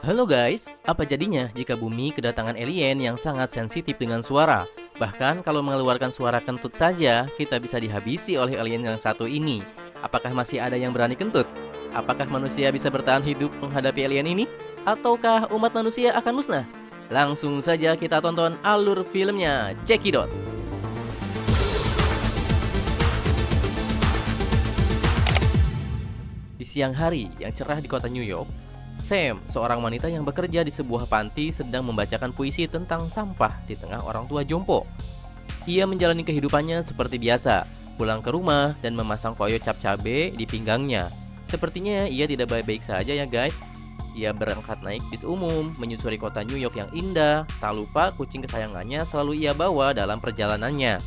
Halo guys, apa jadinya jika bumi kedatangan alien yang sangat sensitif dengan suara? Bahkan kalau mengeluarkan suara kentut saja, kita bisa dihabisi oleh alien yang satu ini. Apakah masih ada yang berani kentut? Apakah manusia bisa bertahan hidup menghadapi alien ini? Ataukah umat manusia akan musnah? Langsung saja kita tonton alur filmnya, Cekidot. Di siang hari yang cerah di kota New York, Sam, seorang wanita yang bekerja di sebuah panti, sedang membacakan puisi tentang sampah di tengah orang tua jompo. Ia menjalani kehidupannya seperti biasa, pulang ke rumah dan memasang koyo cap cabe di pinggangnya. Sepertinya ia tidak baik-baik saja ya guys. Ia berangkat naik bis umum, menyusuri kota New York yang indah, tak lupa kucing kesayangannya selalu ia bawa dalam perjalanannya.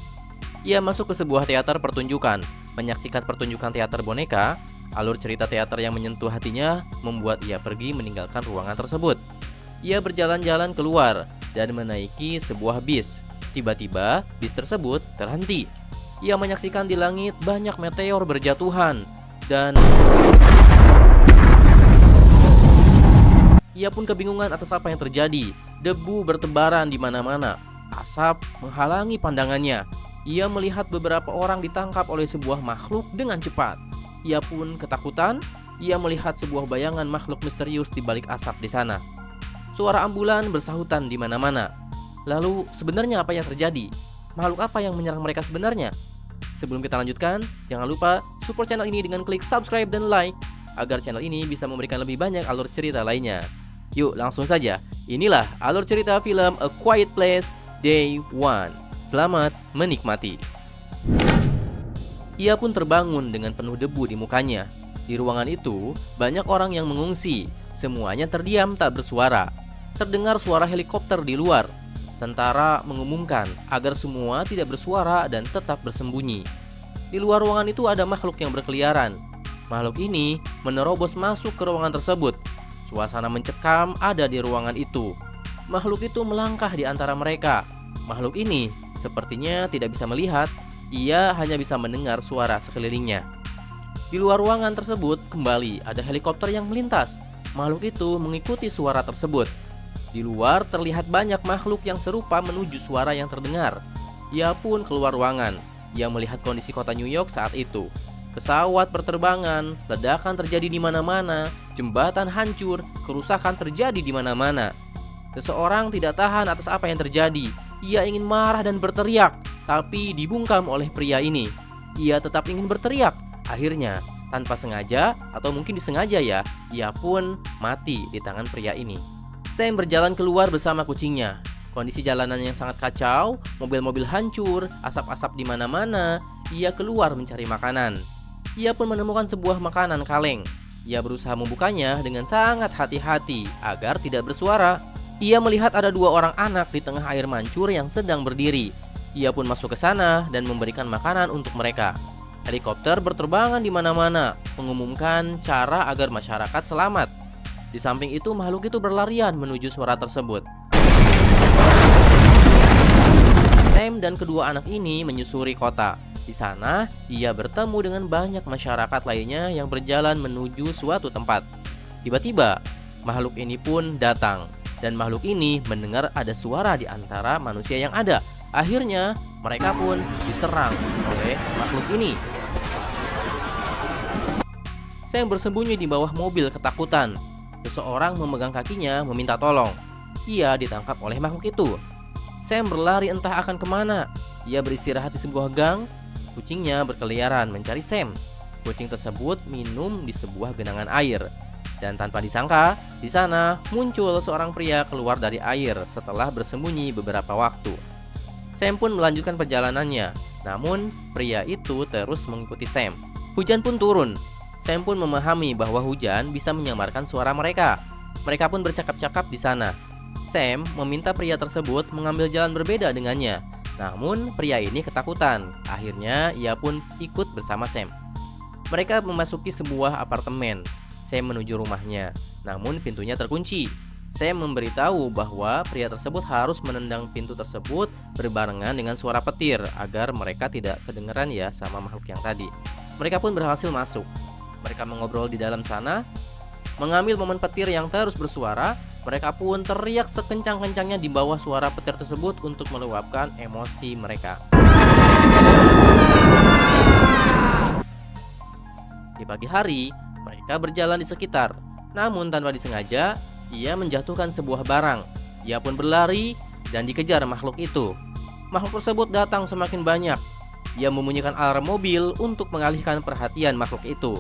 Ia masuk ke sebuah teater pertunjukan, menyaksikan pertunjukan teater boneka. Alur cerita teater yang menyentuh hatinya membuat ia pergi meninggalkan ruangan tersebut. Ia berjalan-jalan keluar dan menaiki sebuah bis. Tiba-tiba, bis tersebut terhenti. Ia menyaksikan di langit banyak meteor berjatuhan dan ia pun kebingungan atas apa yang terjadi. Debu bertebaran di mana-mana. Asap menghalangi pandangannya. Ia melihat beberapa orang ditangkap oleh sebuah makhluk dengan cepat. Ia pun ketakutan. Ia melihat sebuah bayangan makhluk misterius di balik asap di sana. Suara ambulan bersahutan di mana-mana. Lalu sebenarnya apa yang terjadi? Makhluk apa yang menyerang mereka sebenarnya? Sebelum kita lanjutkan, jangan lupa support channel ini dengan klik subscribe dan like agar channel ini bisa memberikan lebih banyak alur cerita lainnya. Yuk langsung saja. Inilah alur cerita film A Quiet Place Day 1. Selamat menikmati. Ia pun terbangun dengan penuh debu di mukanya. Di ruangan itu, banyak orang yang mengungsi. Semuanya terdiam tak bersuara. Terdengar suara helikopter di luar. Tentara mengumumkan agar semua tidak bersuara dan tetap bersembunyi. Di luar ruangan itu ada makhluk yang berkeliaran. Makhluk ini menerobos masuk ke ruangan tersebut. Suasana mencekam ada di ruangan itu. Makhluk itu melangkah di antara mereka. Makhluk ini sepertinya tidak bisa melihat. Ia hanya bisa mendengar suara sekelilingnya. Di luar ruangan tersebut kembali ada helikopter yang melintas. Makhluk itu mengikuti suara tersebut. Di luar terlihat banyak makhluk yang serupa menuju suara yang terdengar. Ia pun keluar ruangan. Ia melihat kondisi kota New York saat itu. Pesawat berterbangan, ledakan terjadi di mana-mana, jembatan hancur, kerusakan terjadi di mana-mana. Seseorang tidak tahan atas apa yang terjadi. Ia ingin marah dan berteriak, tapi dibungkam oleh pria ini. Ia tetap ingin berteriak. Akhirnya, tanpa sengaja atau mungkin disengaja ya, ia pun mati di tangan pria ini. Sam berjalan keluar bersama kucingnya. Kondisi jalanan yang sangat kacau, mobil-mobil hancur, asap-asap di mana-mana. Ia keluar mencari makanan. Ia pun menemukan sebuah makanan kaleng. Ia berusaha membukanya dengan sangat hati-hati agar tidak bersuara. Ia melihat ada dua orang anak di tengah air mancur yang sedang berdiri. Ia pun masuk ke sana dan memberikan makanan untuk mereka. Helikopter berterbangan di mana-mana, mengumumkan cara agar masyarakat selamat. Di samping itu, makhluk itu berlarian menuju suara tersebut. Sam dan kedua anak ini menyusuri kota. Di sana, ia bertemu dengan banyak masyarakat lainnya yang berjalan menuju suatu tempat. Tiba-tiba, makhluk ini pun datang. Dan makhluk ini mendengar ada suara di antara manusia yang ada. Akhirnya, mereka pun diserang oleh makhluk ini. Sam bersembunyi di bawah mobil ketakutan. Seseorang memegang kakinya meminta tolong. Ia ditangkap oleh makhluk itu. Sam berlari entah akan kemana. Ia beristirahat di sebuah gang. Kucingnya berkeliaran mencari Sam. Kucing tersebut minum di sebuah genangan air. Dan tanpa disangka, di sana muncul seorang pria keluar dari air setelah bersembunyi beberapa waktu. Sam pun melanjutkan perjalanannya, namun pria itu terus mengikuti Sam. Hujan pun turun. Sam pun memahami bahwa hujan bisa menyamarkan suara mereka. Mereka pun bercakap-cakap di sana. Sam meminta pria tersebut mengambil jalan berbeda dengannya. Namun pria ini ketakutan. Akhirnya ia pun ikut bersama Sam. Mereka memasuki sebuah apartemen. Sam menuju rumahnya, namun pintunya terkunci. Sam memberitahu bahwa pria tersebut harus menendang pintu tersebut berbarengan dengan suara petir agar mereka tidak kedengeran ya sama makhluk yang tadi. Mereka pun berhasil masuk. Mereka mengobrol di dalam sana. Mengambil momen petir yang terus bersuara, mereka pun teriak sekencang-kencangnya di bawah suara petir tersebut untuk meluapkan emosi mereka. Di pagi hari, mereka berjalan di sekitar. Namun tanpa disengaja, ia menjatuhkan sebuah barang. Ia pun berlari dan dikejar makhluk itu. Makhluk tersebut datang semakin banyak. Ia membunyikan alarm mobil untuk mengalihkan perhatian makhluk itu.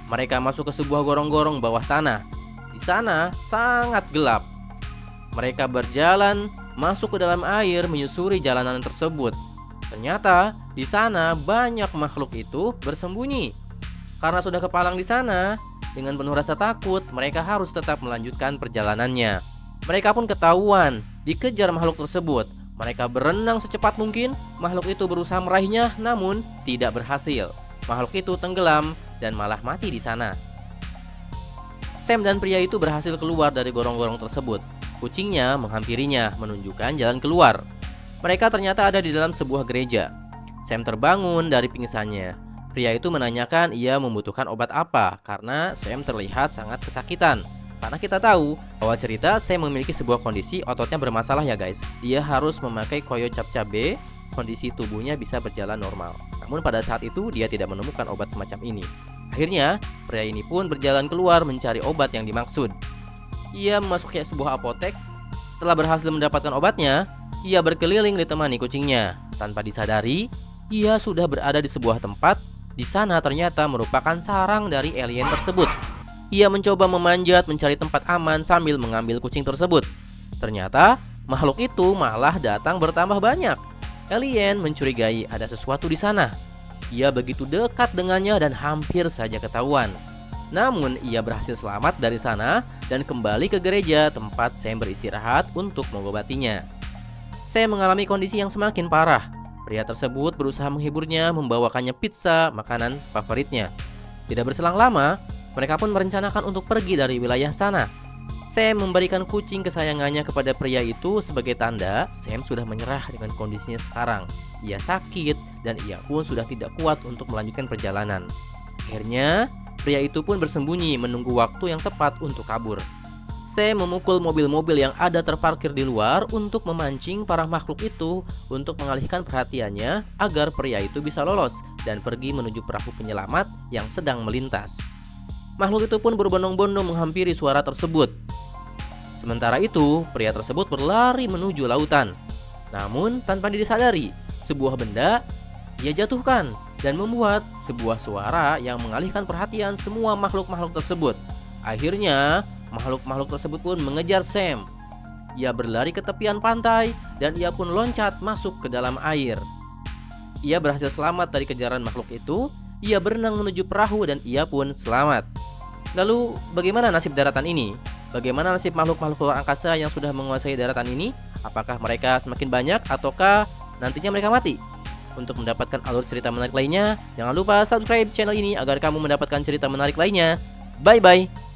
Mereka masuk ke sebuah gorong-gorong bawah tanah. Di sana sangat gelap. Mereka berjalan masuk ke dalam air menyusuri jalanan tersebut. Ternyata di sana banyak makhluk itu bersembunyi. Karena sudah kepalang di sana, dengan penuh rasa takut, mereka harus tetap melanjutkan perjalanannya. Mereka pun ketahuan dikejar makhluk tersebut. Mereka berenang secepat mungkin. Makhluk itu berusaha meraihnya, namun tidak berhasil. Makhluk itu tenggelam dan malah mati di sana. Sam dan pria itu berhasil keluar dari gorong-gorong tersebut. Kucingnya menghampirinya, menunjukkan jalan keluar. Mereka ternyata ada di dalam sebuah gereja. Sam terbangun dari pingsannya. Pria itu menanyakan ia membutuhkan obat apa, karena Sam terlihat sangat kesakitan. Karena kita tahu, awal cerita Sam memiliki sebuah kondisi ototnya bermasalah ya guys. Dia harus memakai koyo cap-cap B, kondisi tubuhnya bisa berjalan normal. Namun pada saat itu dia tidak menemukan obat semacam ini. Akhirnya, pria ini pun berjalan keluar mencari obat yang dimaksud. Ia memasuki sebuah apotek. Setelah berhasil mendapatkan obatnya, ia berkeliling ditemani kucingnya. Tanpa disadari, ia sudah berada di sebuah tempat. Di sana ternyata merupakan sarang dari alien tersebut. Ia mencoba memanjat mencari tempat aman sambil mengambil kucing tersebut. Ternyata makhluk itu malah datang bertambah banyak. Alien mencurigai ada sesuatu di sana. Ia begitu dekat dengannya dan hampir saja ketahuan. Namun ia berhasil selamat dari sana dan kembali ke gereja tempat Sam beristirahat untuk mengobatinya. Sam mengalami kondisi yang semakin parah. Pria tersebut berusaha menghiburnya, membawakannya pizza, makanan favoritnya. Tidak berselang lama, mereka pun merencanakan untuk pergi dari wilayah sana. Sam memberikan kucing kesayangannya kepada pria itu sebagai tanda Sam sudah menyerah dengan kondisinya sekarang. Ia sakit dan ia pun sudah tidak kuat untuk melanjutkan perjalanan. Akhirnya, pria itu pun bersembunyi menunggu waktu yang tepat untuk kabur. Sam memukul mobil-mobil yang ada terparkir di luar untuk memancing para makhluk itu untuk mengalihkan perhatiannya agar pria itu bisa lolos dan pergi menuju perahu penyelamat yang sedang melintas. Makhluk itu pun berbondong-bondong menghampiri suara tersebut. Sementara itu, pria tersebut berlari menuju lautan. Namun, tanpa disadari, sebuah benda ia jatuhkan dan membuat sebuah suara yang mengalihkan perhatian semua makhluk-makhluk tersebut. Akhirnya, makhluk-makhluk tersebut pun mengejar Sam. Ia berlari ke tepian pantai dan ia pun loncat masuk ke dalam air. Ia berhasil selamat dari kejaran makhluk itu. Ia berenang menuju perahu dan ia pun selamat. Lalu bagaimana nasib daratan ini? Bagaimana nasib makhluk-makhluk luar angkasa yang sudah menguasai daratan ini? Apakah mereka semakin banyak ataukah nantinya mereka mati? Untuk mendapatkan alur cerita menarik lainnya, jangan lupa subscribe channel ini agar kamu mendapatkan cerita menarik lainnya. Bye bye.